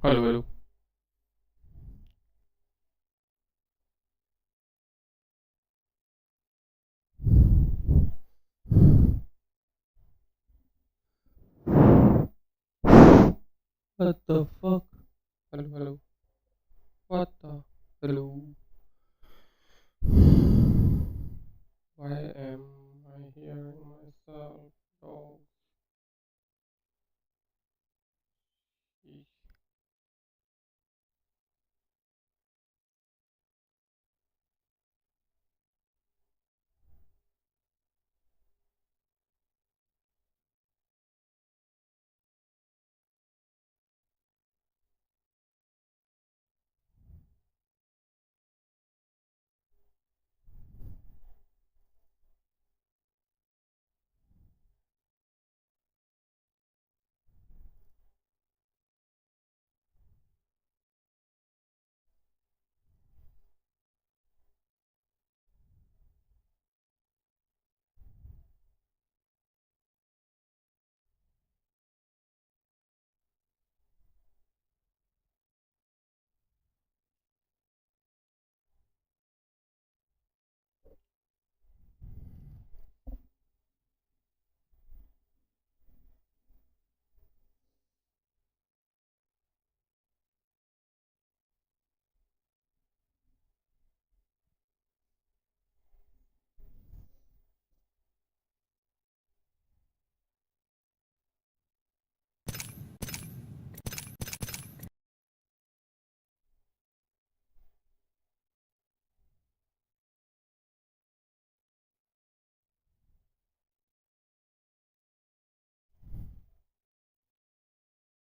Hello, hello. What the fuck? Hello, hello. What the? Hello. Why am I hearing myself? Oh, sheesh.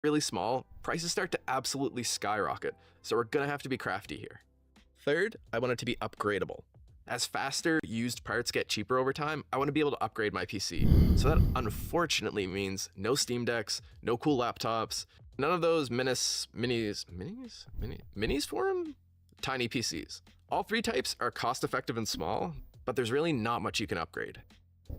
Really small, prices start to absolutely skyrocket, so we're gonna have to be crafty here. Third, I want it to be upgradable. As faster used parts get cheaper over time, I want to be able to upgrade my PC. So that unfortunately means no Steam Decks, no cool laptops, none of those minis form? Tiny PCs. All three types are cost effective and small, but there's really not much you can upgrade.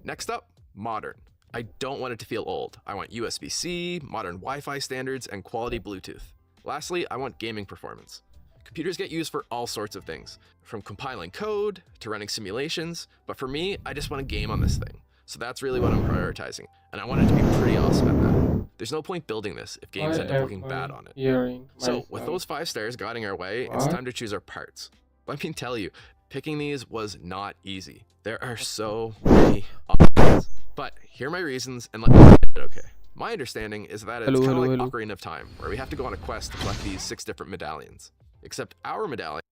Next up, modern. I don't want it to feel old. I want USB-C, modern Wi-Fi standards, and quality Bluetooth. Lastly, I want gaming performance. Computers get used for all sorts of things, from compiling code to running simulations, but for me, I just want to game on this thing. So that's really what I'm prioritizing, and I want it to be pretty awesome at that. There's no point building this if games Why end up am looking bad I on it. hearing So with myself? those 5 stars guiding our way, it's What? time to choose our parts. Let me tell you, picking these was not easy. There are so many options. But here are my reasons, and let me know if it's okay. My understanding is that it's Hello, kind of hello, like hello. Ocarina of Time, where we have to go on a quest to collect these 6 different medallions. Except our medallion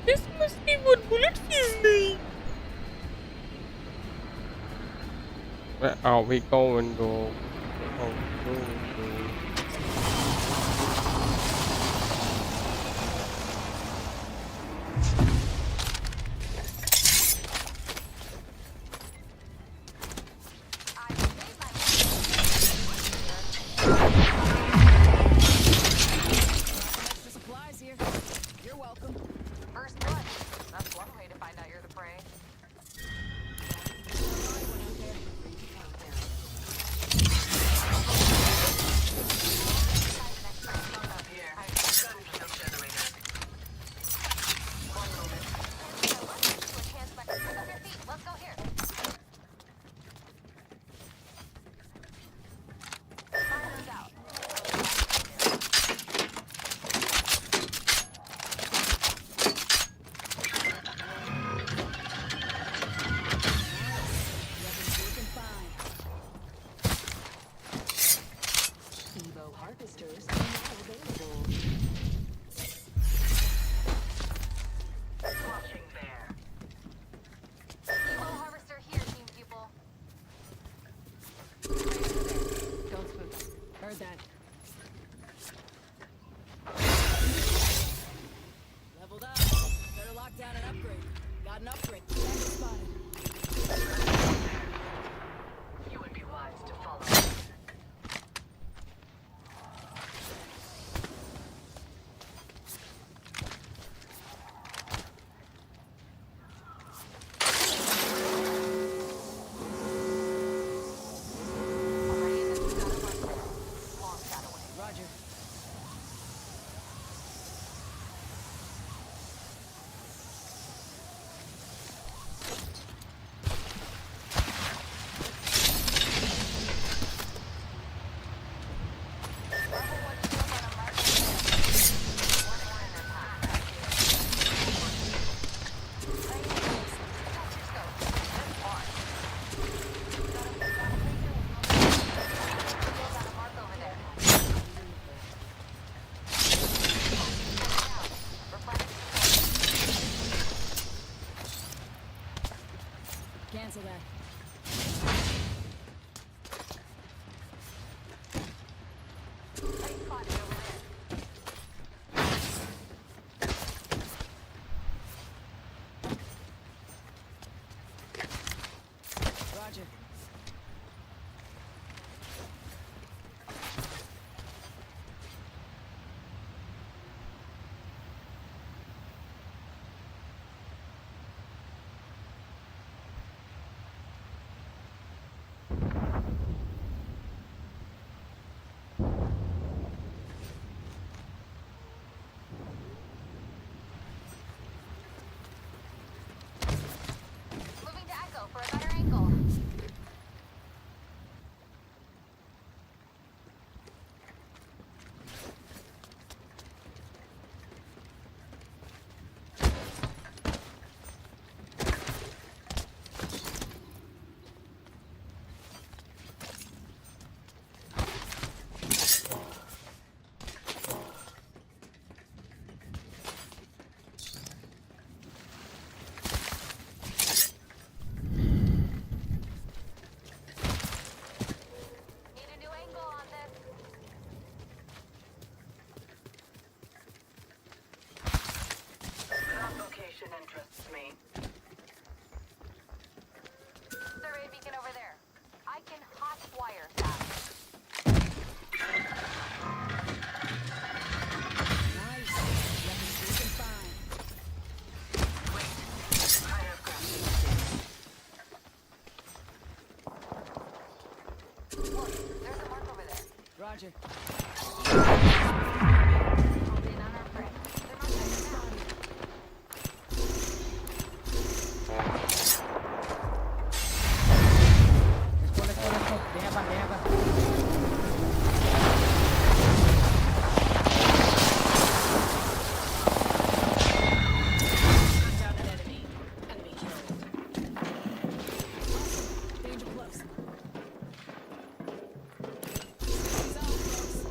This must be what bullet feels like. Where are we going, though? Oh, no, Extra supplies here. You're welcome. First blood. That's one way to find out you're the prey. Let's go here. Fire's out. Evo harvesters are now available. Watching there. Evo harvester here, team people. Don't spook. Heard that. Leveled up. Better lock down and upgrade. Got an upgrade. Standard spotted. You would be wise to follow. Cancel that. Tight spotted over there. Roger. Moving to Echo for a better angle. Need a new angle on this. That location interests me. Survey beacon over there. I can hot wire that. Nice. Weapons looking fine. I have crafted. Look, there's a mark over there. Roger. Hold in on our friend. They're not coming out. Let's go. They have one. Down an enemy. Enemy killed. Danger close. He's all close.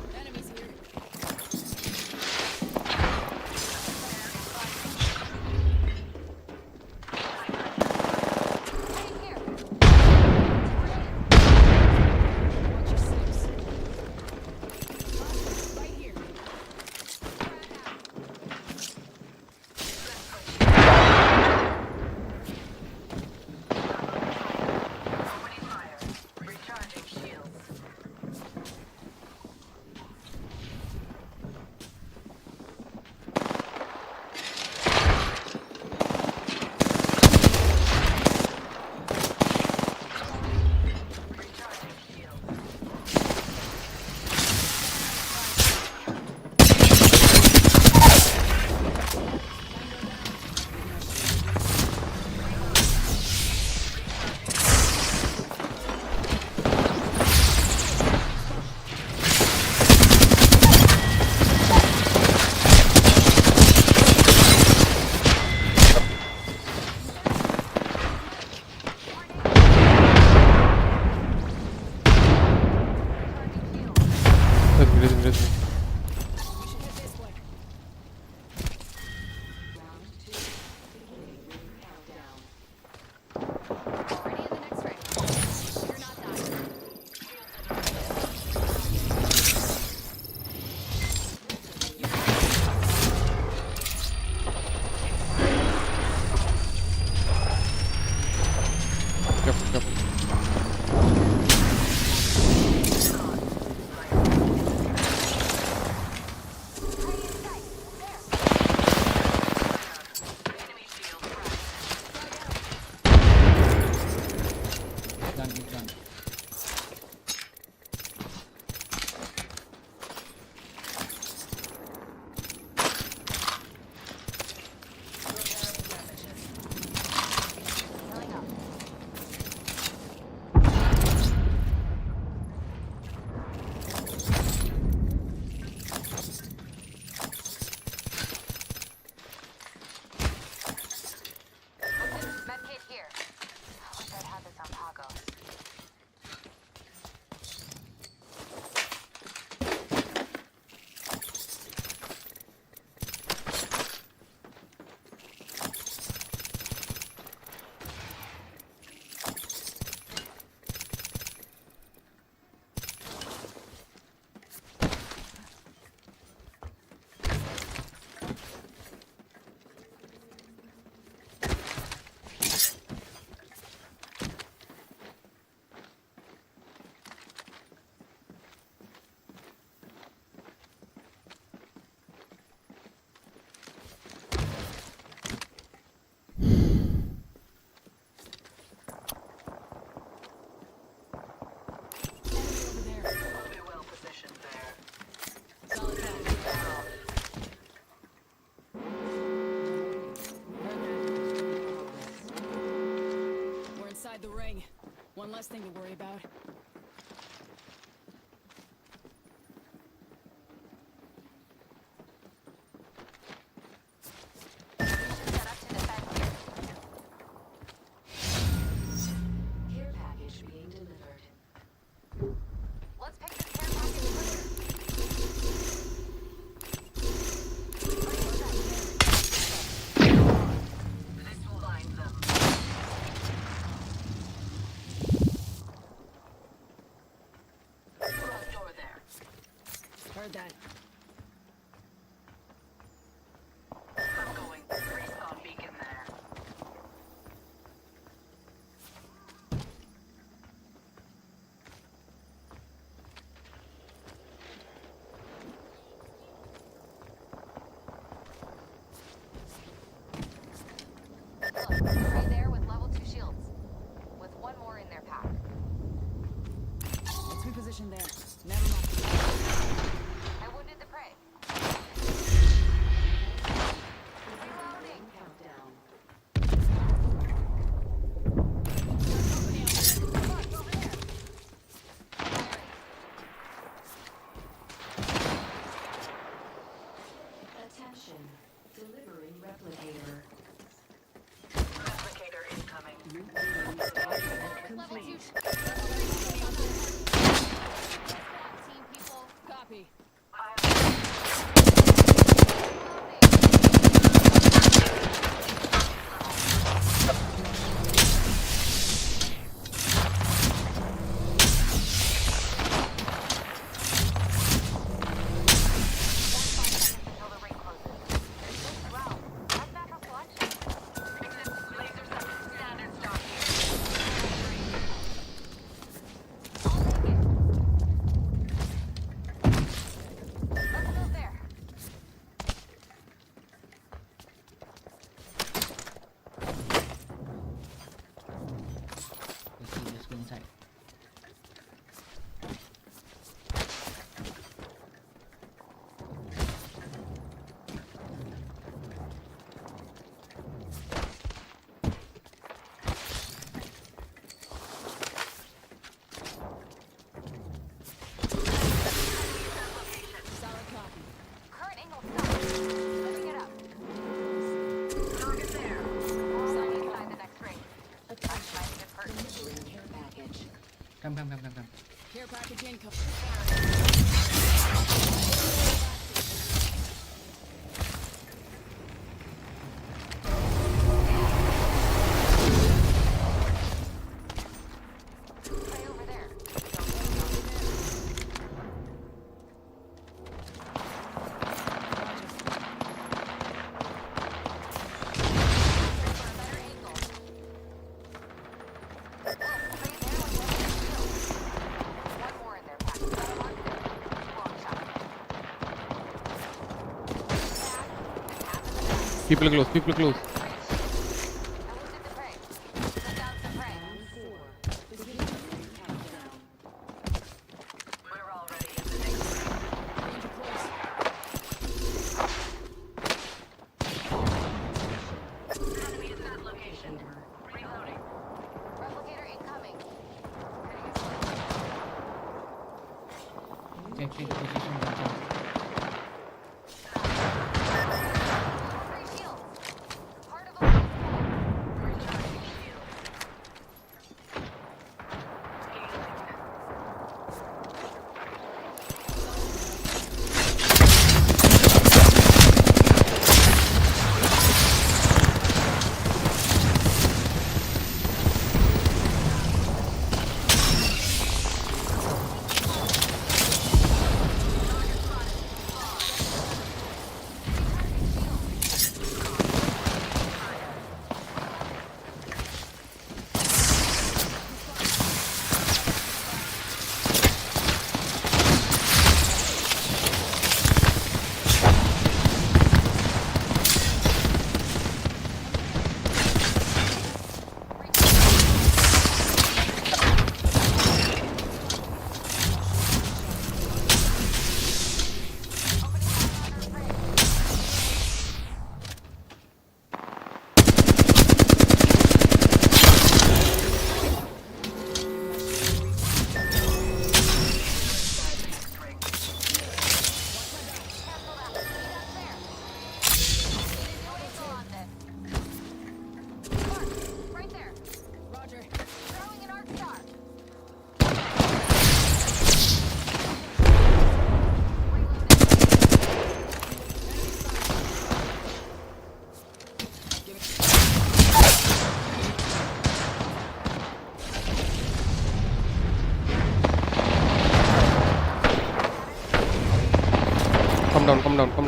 One less thing to worry about. Set up to defend here. Care package being delivered. Let's pick this care package clear. This will bind them. Front door there. Heard that. I'm going. Respawn beacon there. Look, right there with level 2 shields. With one more in their pack. Let's reposition there. Never mind. I wounded the prey. Reloading. Countdown. Company out there. Look, over there. Firing. Attention. Delivering replicator. Replicator incoming. Level 2 team people. Copy. Let's move there. Let's see, let's go inside. Solid copy. Current angle stuck. Living it up. Target there. Sign inside the next ring. I'm finding it pertinent. Delivering care package. Come. Care package incoming. Right over there. For a better angle. Look, right there with one shield. One more in their pack. Got him on there. Long shot. Back, and half in the back. People close, people close. I wounded the prey. Took out some prey. Round 4. Beginning ring countdown. We're already in the next round. Danger close. Enemy is at location. Reloading. Replicator incoming. Check position. Free shields. Part of the wall. Recharging shield. Healing.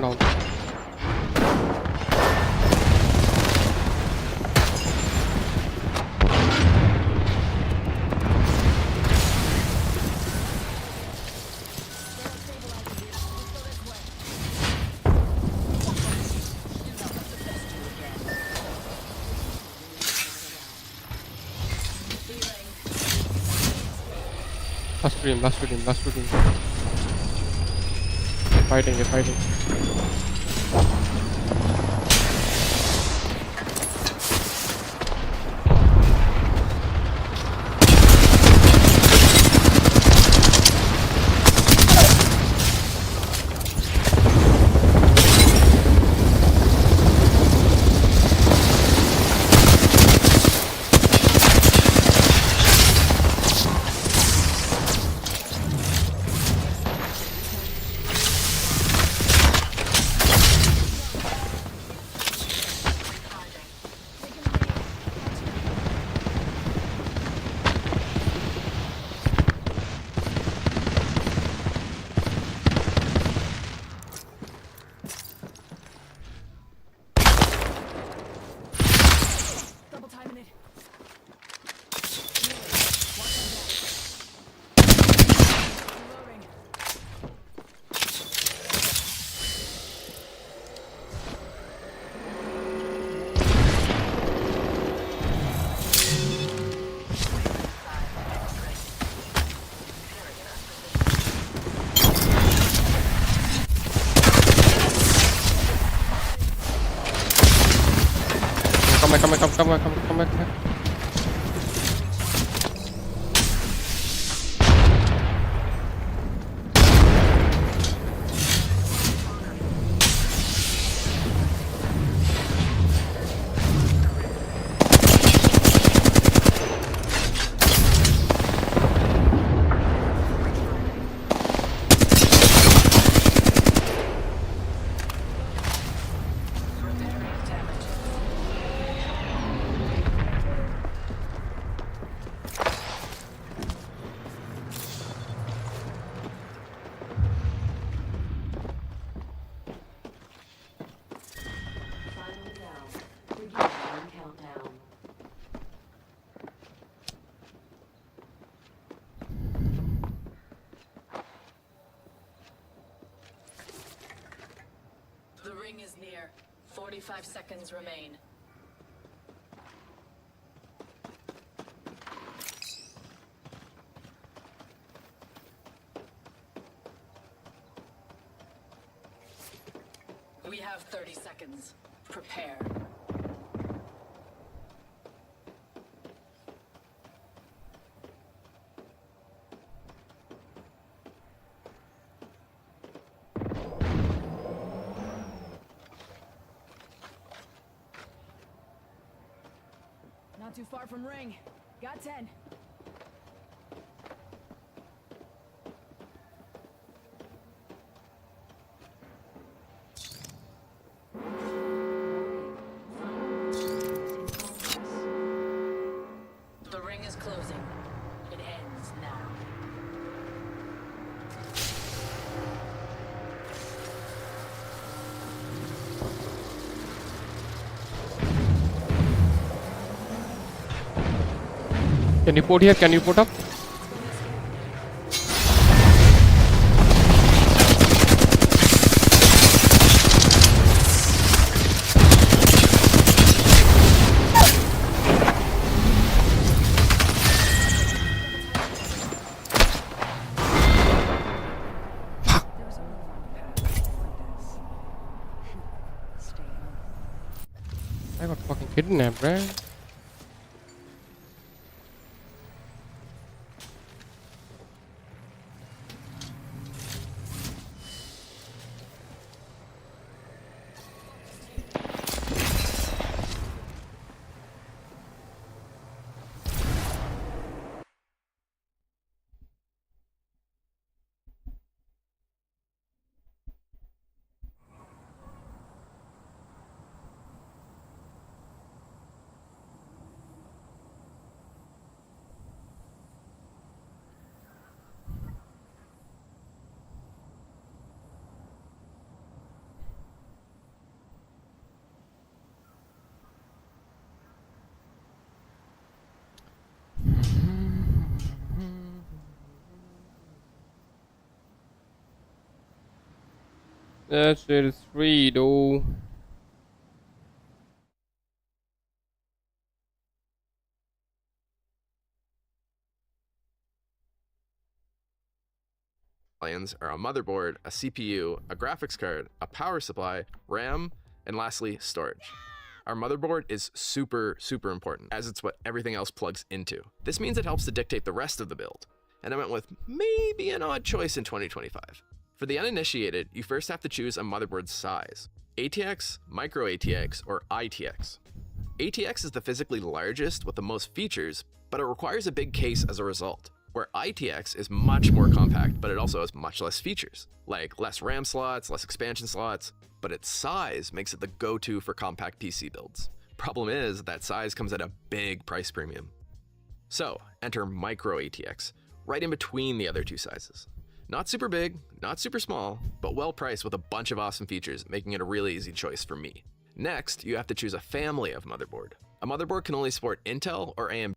down. Last redeem. They're fighting. Double timing it. Reloading. Come back. Final down. Beginning countdown. The ring is near. 45 seconds remain. We have 30 seconds. Prepare. Not too far from ring. Got 10. The ring is closing. It ends now. Can you put here? Can you put up? There was only one path like this. Stay home. I got fucking kidnapped, right? That shit is free, though. Are a motherboard, a CPU, a graphics card, a power supply, RAM, and lastly, storage. Our motherboard is super important, as it's what everything else plugs into. This means it helps to dictate the rest of the build, and I went with maybe an odd choice in 2025. For the uninitiated, you first have to choose a motherboard size: ATX, Micro ATX, or ITX. ATX is the physically largest with the most features, but it requires a big case as a result, where ITX is much more compact, but it also has much less features, like less RAM slots, less expansion slots, but its size makes it the go-to for compact PC builds. Problem is, that size comes at a big price premium. So, enter Micro ATX, right in between the other two sizes. Not super big, not super small, but well priced with a bunch of awesome features, making it a really easy choice for me. Next, you have to choose a family of motherboard. A motherboard can only support Intel or AMD.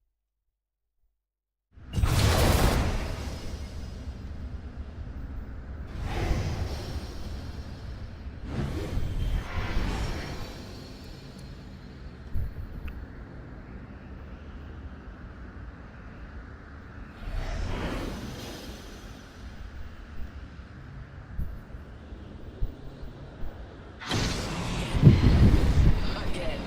Again.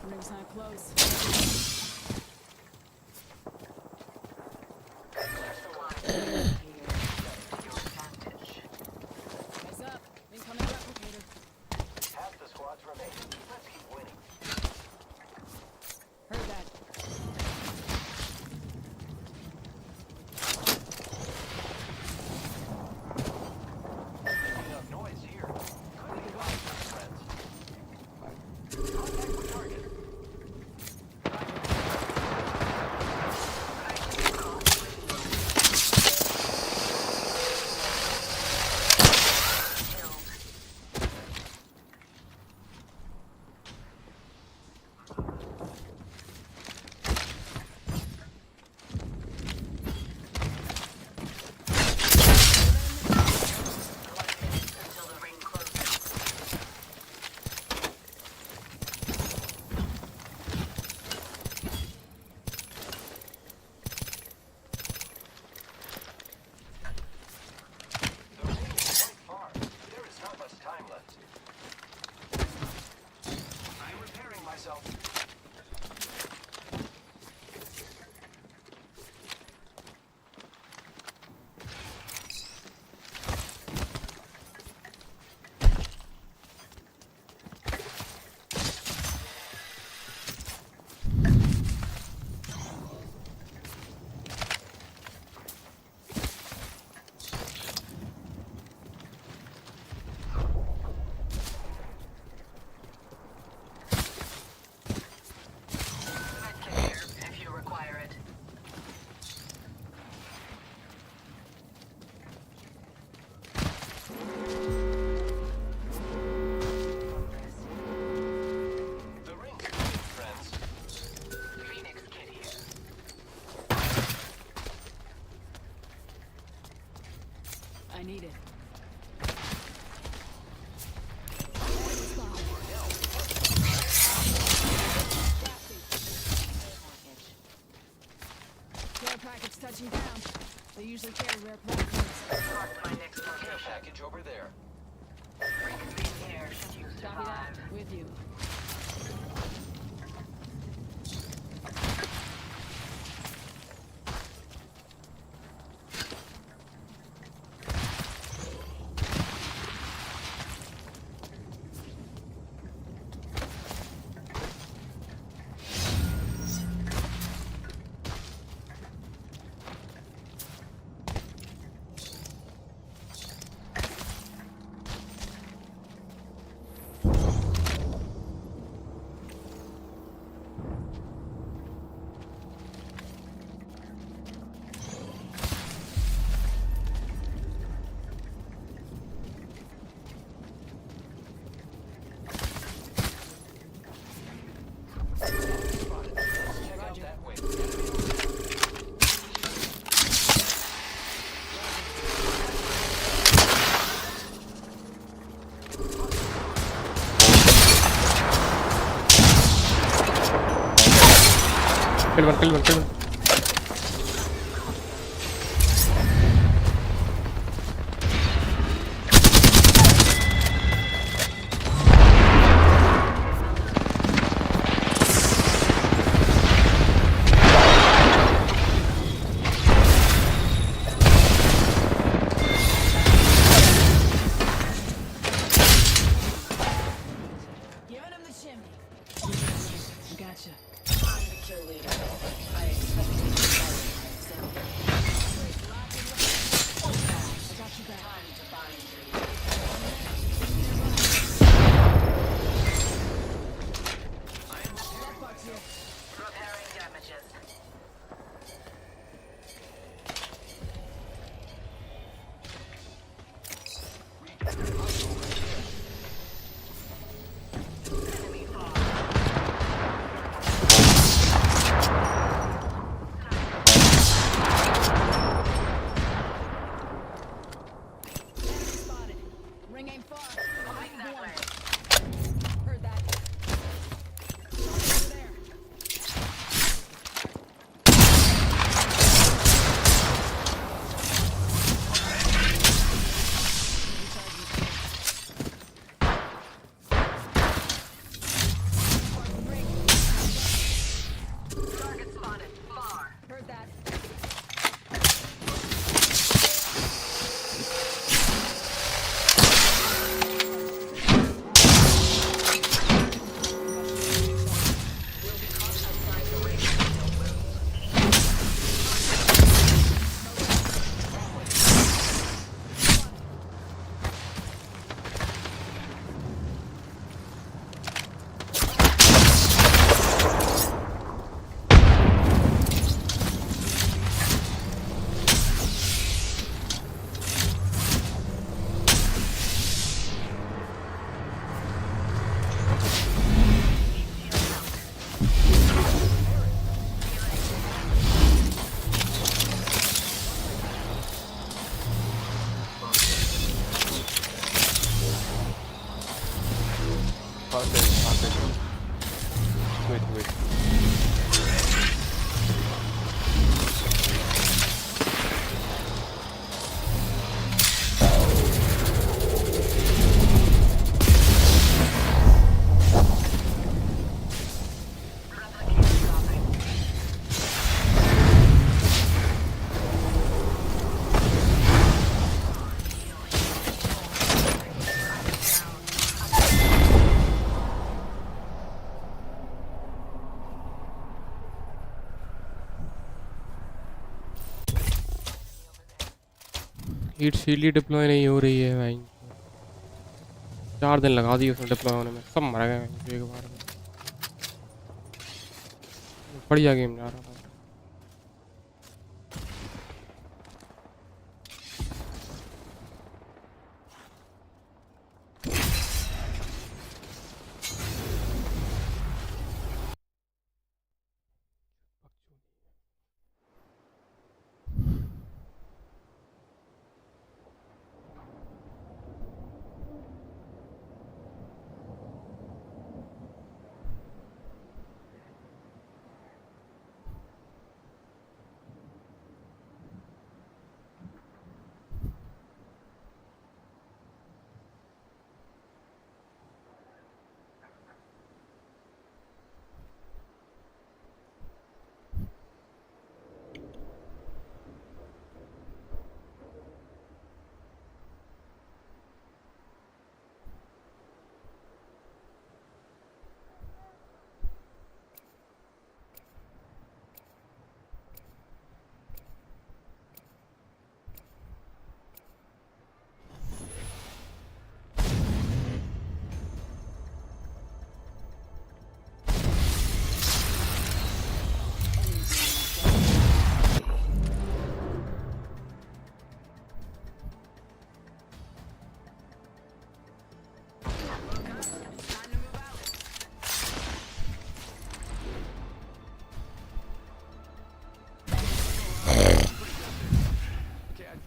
Ring's not close. Heads up. Incoming replicator. Half the squads remain. Let's keep winning. Heard that. Picking up noise here. Could be right, friends. Contact with target. Until the ring closes. The ring is quite far. There is not much time left. I'm repairing myself. Medkit here, if you require it. The ring is good, friends. Phoenix kit here. I need it. Care package touching down. They usually carry rare plasmids. Marked my next Care location. package over there. Reconvene here should you Copy that. survive. With you. Spotted. Let's check out that wing. Kill one. Giving him the shimmy. Gotcha. I'm the kill leader. I expect you to follow my example. I got you back. Time to bind you. Buck's here. Repairing damages. Enemy far. Spotted. Wait. Heat सीली deploy नहीं हो रही है भाई। 4 दिन लगा दिए उसने डिप्लॉय होने में, सब मर गए एक बार में। बढ़िया गेम जा रहा था।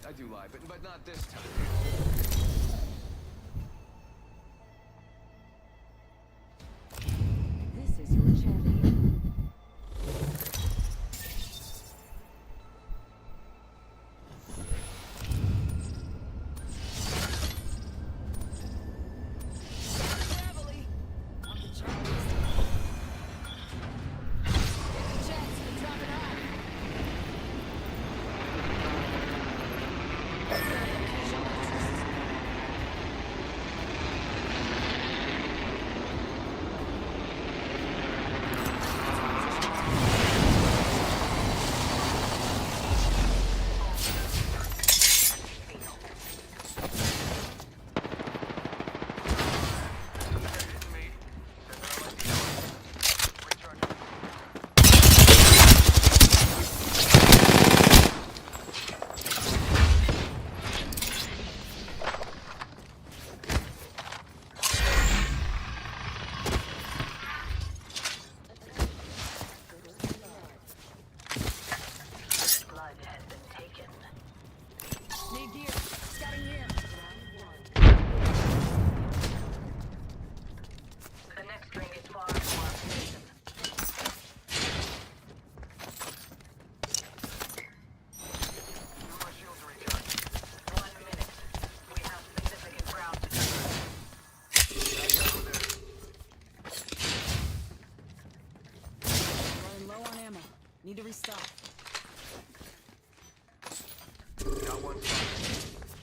I do lie, but not this time. This is your champion. Heavily. I'm the champion. Jets, drop it off. Blood has been taken. Need gear. Scouting here. The next ring is far from our position. My shields are recharged. 1 minute. We have significant ground to cover. Running low on ammo. Need to restock. Got one spot.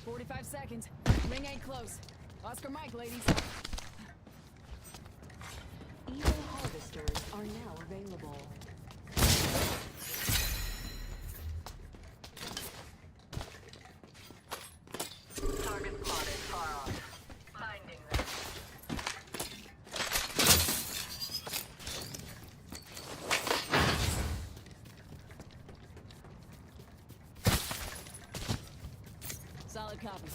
45 seconds. Ring ain't close. Oscar Mike, ladies. Evil harvesters are now available. Target spotted far off. Finding them. Solid copy.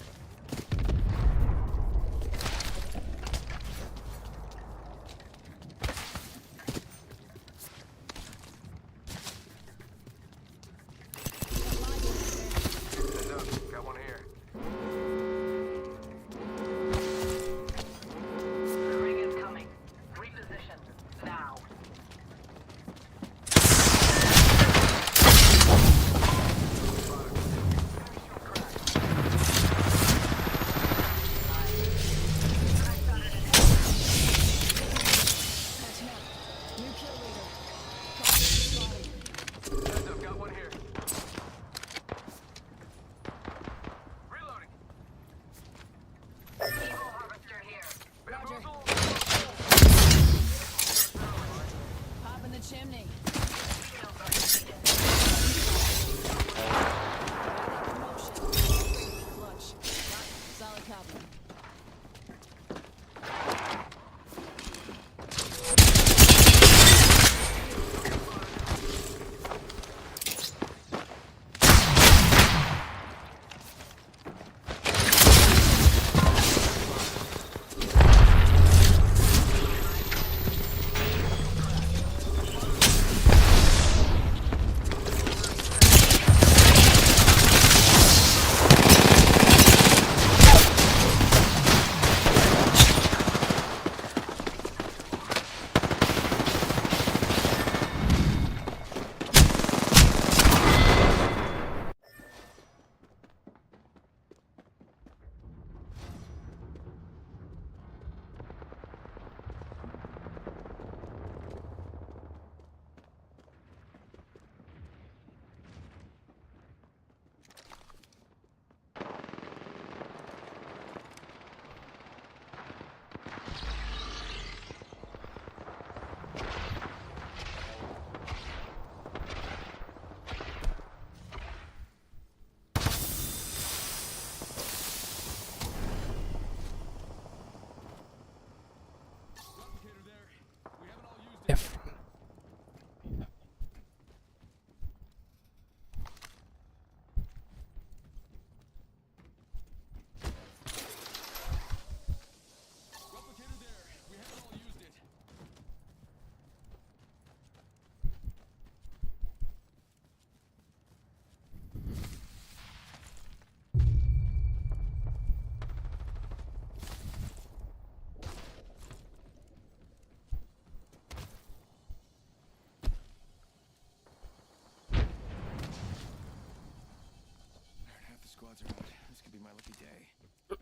Heads up. Got one here. The ring is coming. Reposition.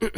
Heard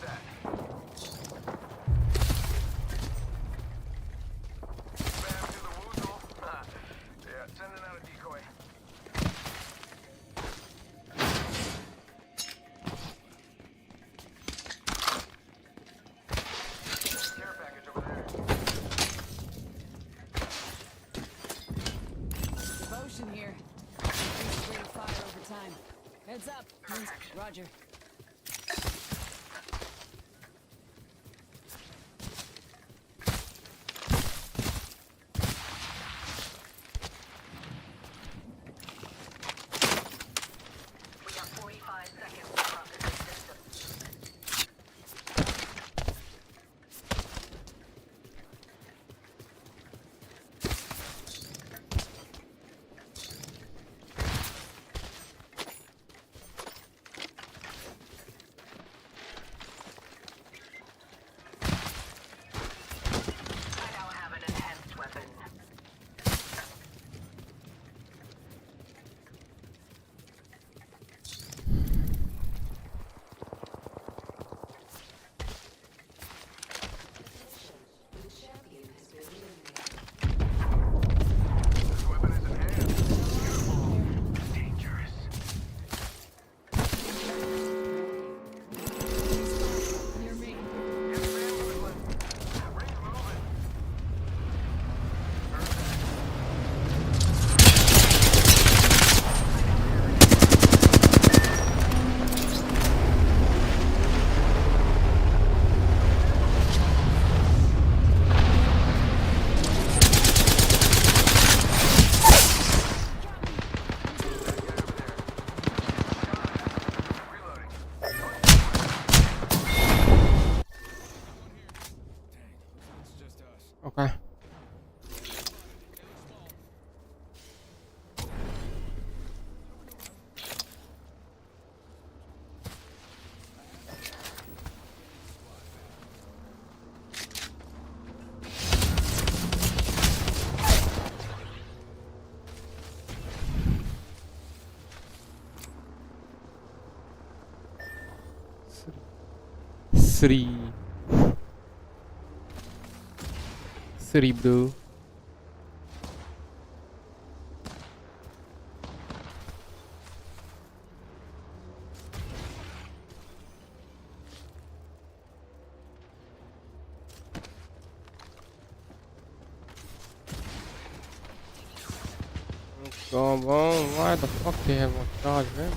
that. Spam to the woozle. Yeah, sending out a decoy. Care package over there. Devotion here. Increase rate of fire over time. Heads up. Roger. We got 45 seconds to cross the system. I now have an enhanced weapon. This weapon is enhanced. Beautiful. Dangerous. Near me. Get the van whistling. Ring's moving. Heard that. Reloading. Okay. Sri. Sri bro. Come on, why the fuck they have one charge, man?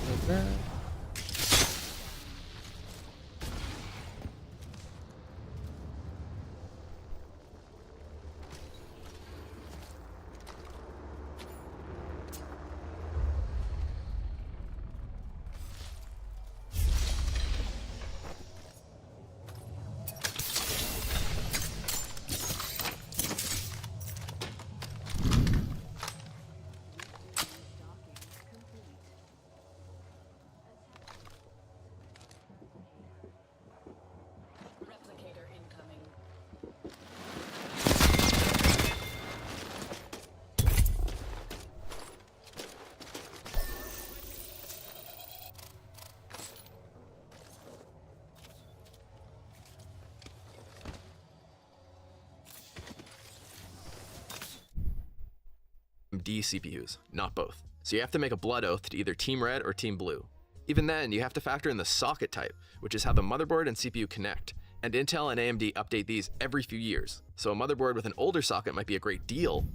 Replicator incoming. D CPUs, not both. So you have to make a blood oath to either Team Red or Team Blue. Even then, you have to factor in the socket type, which is how the motherboard and CPU connect. And Intel and AMD update these every few years. So a motherboard with an older socket might be a great deal,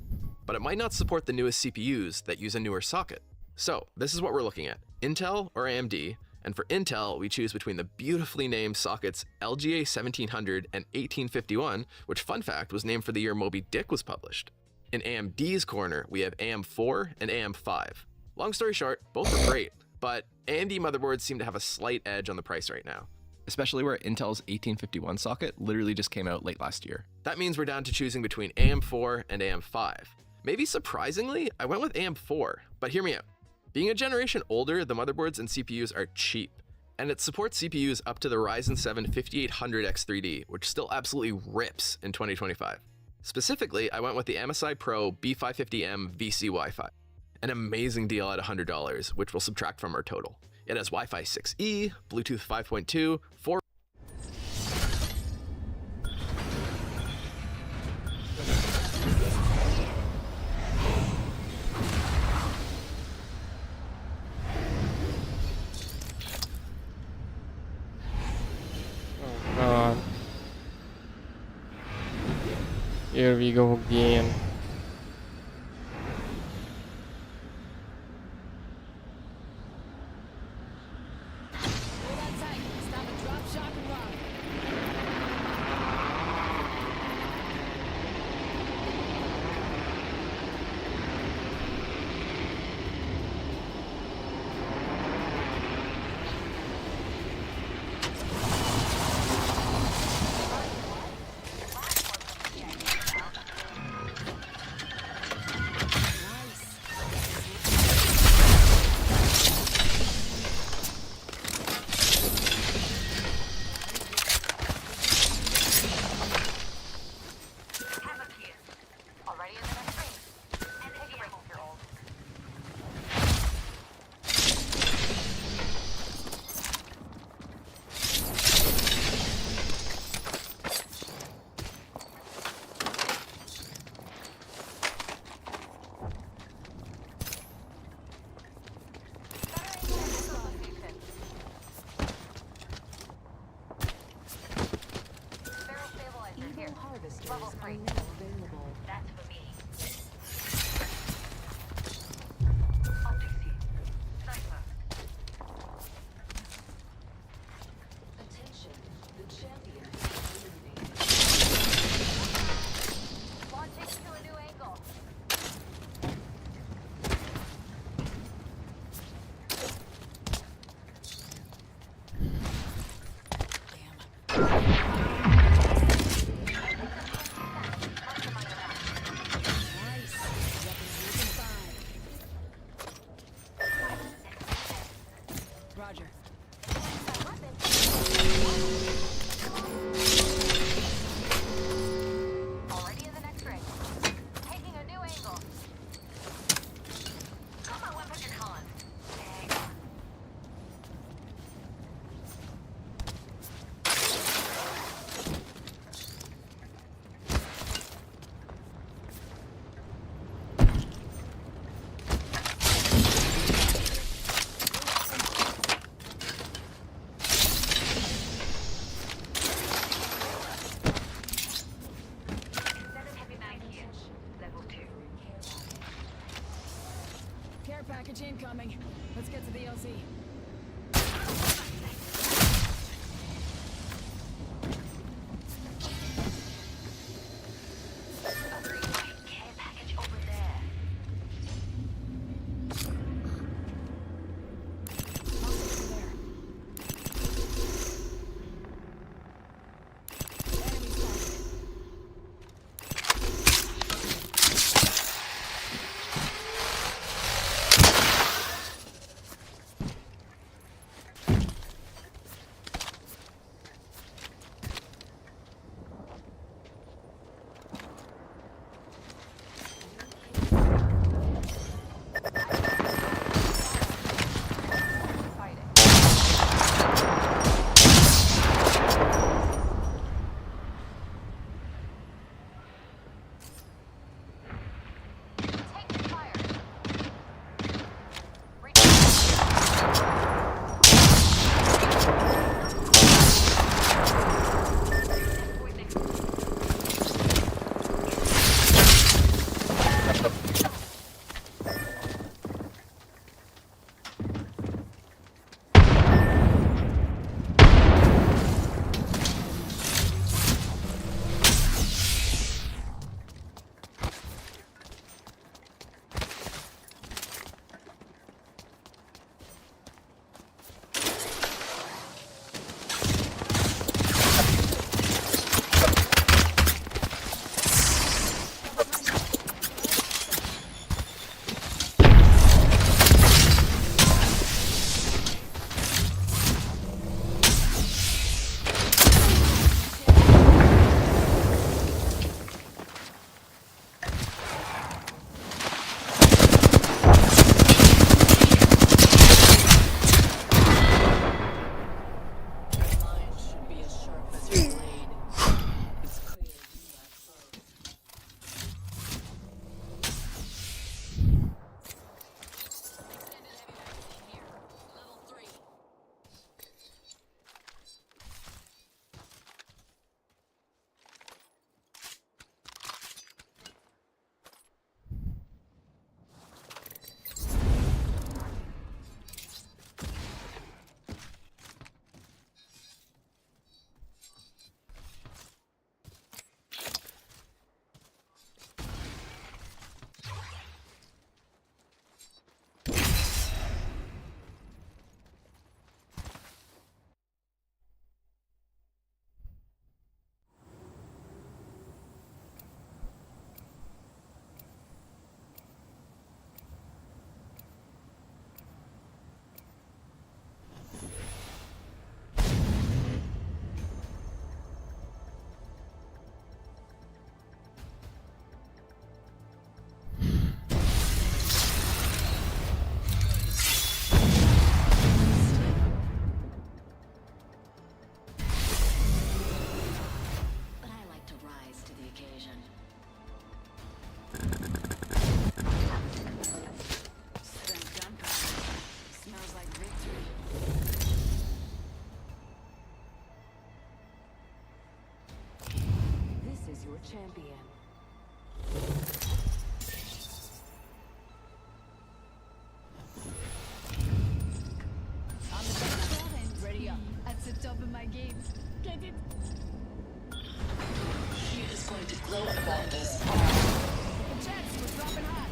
but it might not support the newest CPUs that use a newer socket. So this is what we're looking at, Intel or AMD. And for Intel, we choose between the beautifully named sockets LGA 1700 and 1851, which, fun fact, was named for the year Moby Dick was published. In AMD's corner, we have AM4 and AM5. Long story short, both are great, but AMD motherboards seem to have a slight edge on the price right now, especially where Intel's 1851 socket literally just came out late last year. That means we're down to choosing between AM4 and AM5. Maybe surprisingly, I went with AM4, but hear me out. Being a generation older, the motherboards and CPUs are cheap, and it supports CPUs up to the Ryzen 7 5800X3D, which still absolutely rips in 2025. Specifically, I went with the MSI Pro B550M VC Wi-Fi. An amazing deal at $100, which we'll subtract from our total. It has Wi-Fi 6E, Bluetooth 5.2, 4... Oh god. Here we go again. Hold on tight. Stop a drop, shock, and rock. package incoming. Let's get to the LZ. Care package over there. I'll stay over there. Enemy spotted. Taking fire. Mine should be as sharp as your blade. It's clear you lack both. But I like to rise to the occasion. Spent gunpowder. Smells like victory. This is your champion. On the top. Ready up. At the top of my game. Get it? She is going to gloat about this. Jets, we're dropping hot.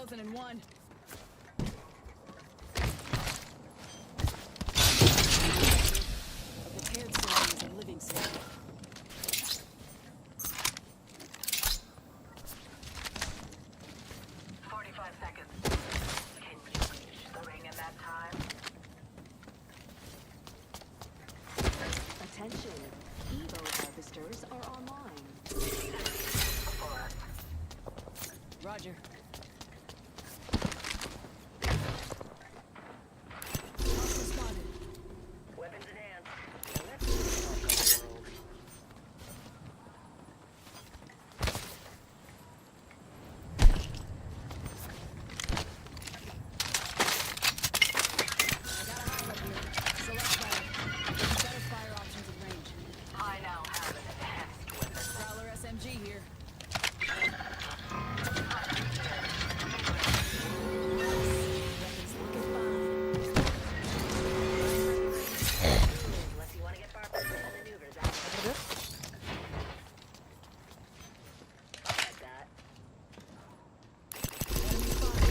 closing in one. A prepared soldier is a living soldier. 45 seconds. Can you reach the ring in that time? Attention. Evo harvesters are online. For us. Roger. Hostile spotted. Weapons in hand. Let's see the world. I got a hop up here. Select fire. There's better fire options in range. I now have an enhanced weapon. Prowler SMG here. Weapons looking fine. Unless you want to get far from the maneuvers out. Like that. Enemy spotted.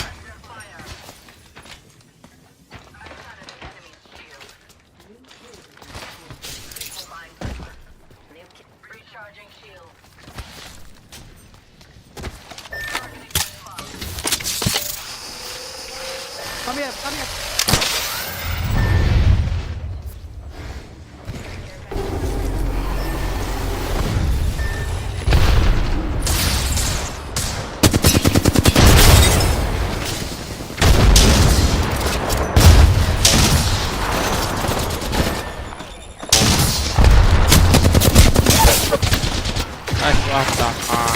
Under fire. I spotted an enemy's shield. Lethal mine placement. New recharging shield. Targeting spot. Come here, come here. What the fuck?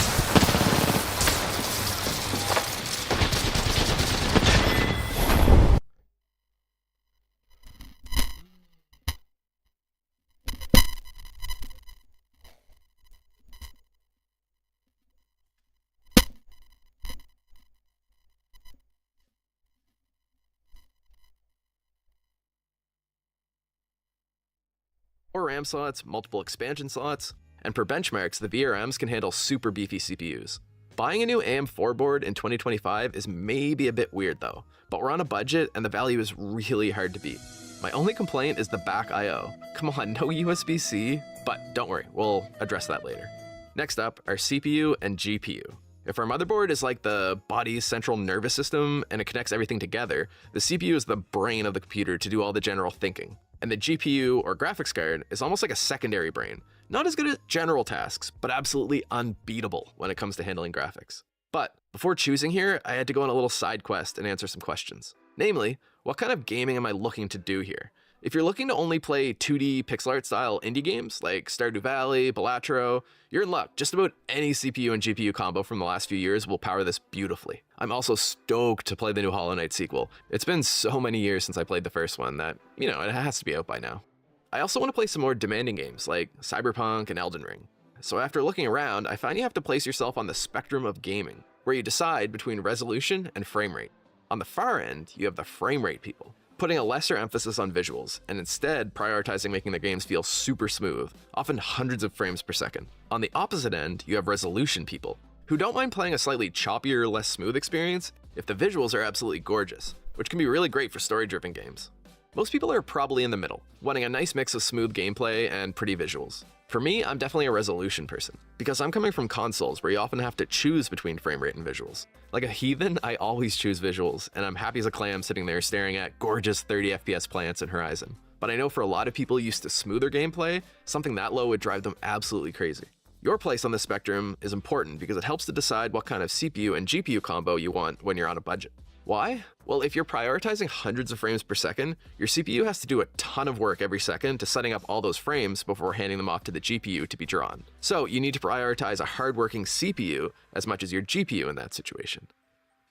More RAM slots, multiple expansion slots, and per benchmarks, the VRMs can handle super beefy CPUs. Buying a new AM4 board in 2025 is maybe a bit weird though, but we're on a budget and the value is really hard to beat. My only complaint is the back I/O. Come on, no USB-C, but don't worry, we'll address that later. Next up, our CPU and GPU. If our motherboard is like the body's central nervous system and it connects everything together, the CPU is the brain of the computer to do all the general thinking. And the GPU or graphics card is almost like a secondary brain. Not as good at general tasks, but absolutely unbeatable when it comes to handling graphics. But before choosing here, I had to go on a little side quest and answer some questions. Namely, what kind of gaming am I looking to do here? If you're looking to only play 2D pixel art style indie games like Stardew Valley, Balatro, you're in luck. Just about any CPU and GPU combo from the last few years will power this beautifully. I'm also stoked to play the new Hollow Knight sequel. It's been so many years since I played the first one that, it has to be out by now. I also want to play some more demanding games like Cyberpunk and Elden Ring. So after looking around, I find you have to place yourself on the spectrum of gaming, where you decide between resolution and frame rate. On the far end, you have the frame rate people, putting a lesser emphasis on visuals and instead prioritizing making their games feel super smooth, often hundreds of frames per second. On the opposite end, you have resolution people, who don't mind playing a slightly choppier, less smooth experience if the visuals are absolutely gorgeous, which can be really great for story-driven games. Most people are probably in the middle, wanting a nice mix of smooth gameplay and pretty visuals. For me, I'm definitely a resolution person, because I'm coming from consoles where you often have to choose between frame rate and visuals. Like a heathen, I always choose visuals, and I'm happy as a clam sitting there staring at gorgeous 30 FPS plants in Horizon. But I know for a lot of people used to smoother gameplay, something that low would drive them absolutely crazy. Your place on the spectrum is important because it helps to decide what kind of CPU and GPU combo you want when you're on a budget. Why? Well, if you're prioritizing hundreds of frames per second, your CPU has to do a ton of work every second to setting up all those frames before handing them off to the GPU to be drawn. So you need to prioritize a hardworking CPU as much as your GPU in that situation.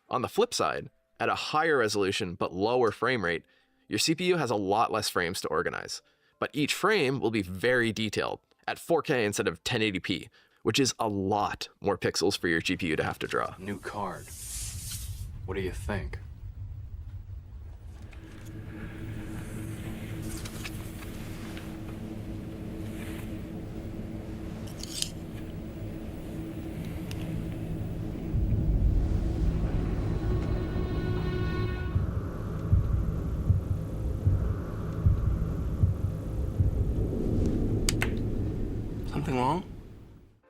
On the flip side, at a higher resolution but lower frame rate, your CPU has a lot less frames to organize, but each frame will be very detailed at 4K instead of 1080p, which is a lot more pixels for your GPU to have to draw. New card. What do you think? Something wrong?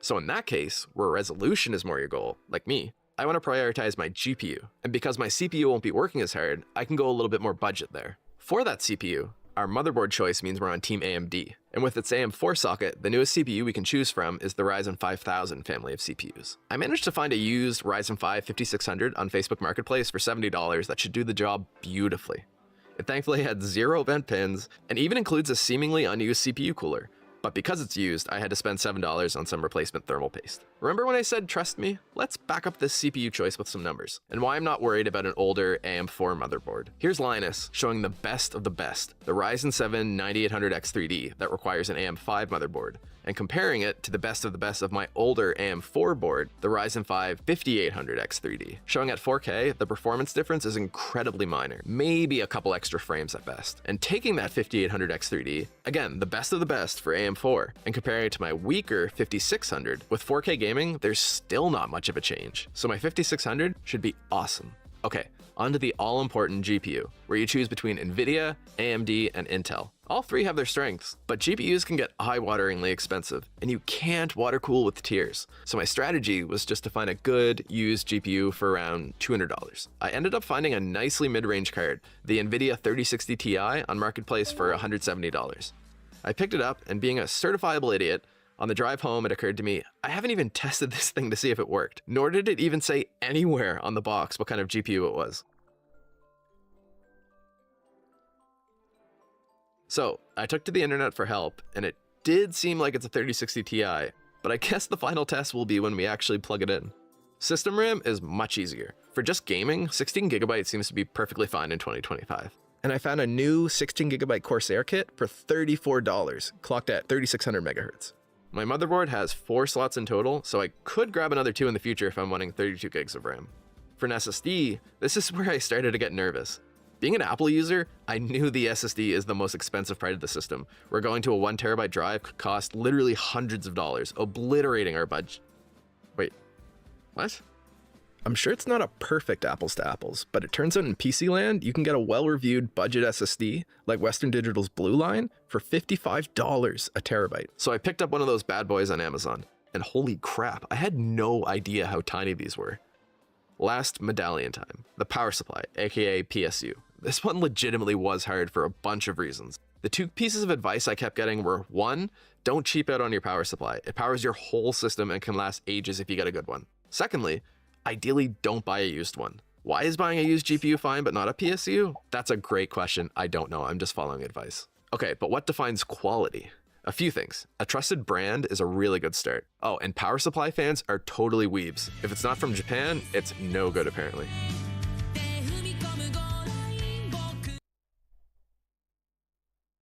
So in that case, where resolution is more your goal, like me, I want to prioritize my GPU. And because my CPU won't be working as hard, I can go a little bit more budget there. For that CPU, our motherboard choice means we're on Team AMD. And with its AM4 socket, the newest CPU we can choose from is the Ryzen 5000 family of CPUs. I managed to find a used Ryzen 5 5600 on Facebook Marketplace for $70 that should do the job beautifully. It thankfully had 0 vent pins and even includes a seemingly unused CPU cooler. But because it's used, I had to spend $7 on some replacement thermal paste. Remember when I said trust me? Let's back up this CPU choice with some numbers, and why I'm not worried about an older AM4 motherboard. Here's Linus showing the best of the best, the Ryzen 7 9800X3D that requires an AM5 motherboard, and comparing it to the best of my older AM4 board, the Ryzen 5 5800X3D. Showing at 4K, the performance difference is incredibly minor, maybe a couple extra frames at best. And taking that 5800X3D, again, the best of the best for AM4, and comparing it to my weaker 5600, with 4K gaming, there's still not much of a change. So my 5600 should be awesome. Okay, onto the all-important GPU, where you choose between NVIDIA, AMD, and Intel. All three have their strengths, but GPUs can get eye-wateringly expensive, and you can't water cool with tiers. So my strategy was just to find a good, used GPU for around $200. I ended up finding a nicely mid-range card, the NVIDIA 3060 Ti on Marketplace for $170. I picked it up, and being a certifiable idiot, on the drive home it occurred to me, I haven't even tested this thing to see if it worked, nor did it even say anywhere on the box what kind of GPU it was. So I took to the internet for help, and it did seem like it's a 3060 Ti, but I guess the final test will be when we actually plug it in. System RAM is much easier. For just gaming, 16GB seems to be perfectly fine in 2025. And I found a new 16GB Corsair kit for $34, clocked at 3600 MHz. My motherboard has 4 slots in total, so I could grab another 2 in the future if I'm wanting 32 gigs of RAM. For an SSD, this is where I started to get nervous. Being an Apple user, I knew the SSD is the most expensive part of the system, where going to a 1TB drive could cost literally hundreds of dollars, obliterating our budget. Wait, what? I'm sure it's not a perfect apples to apples, but it turns out in PC land, you can get a well-reviewed budget SSD, like Western Digital's Blue Line, for $55 a terabyte. So I picked up one of those bad boys on Amazon, and holy crap, I had no idea how tiny these were. Last medallion time, the power supply, aka PSU. This one legitimately was hard for a bunch of reasons. The 2 pieces of advice I kept getting were, 1, don't cheap out on your power supply. It powers your whole system and can last ages if you get a good one. Secondly, ideally don't buy a used one. Why is buying a used GPU fine but not a PSU? That's a great question. I don't know. I'm just following advice. Okay, but what defines quality? A few things. A trusted brand is a really good start. Oh, and power supply fans are totally weebs. If it's not from Japan, it's no good apparently.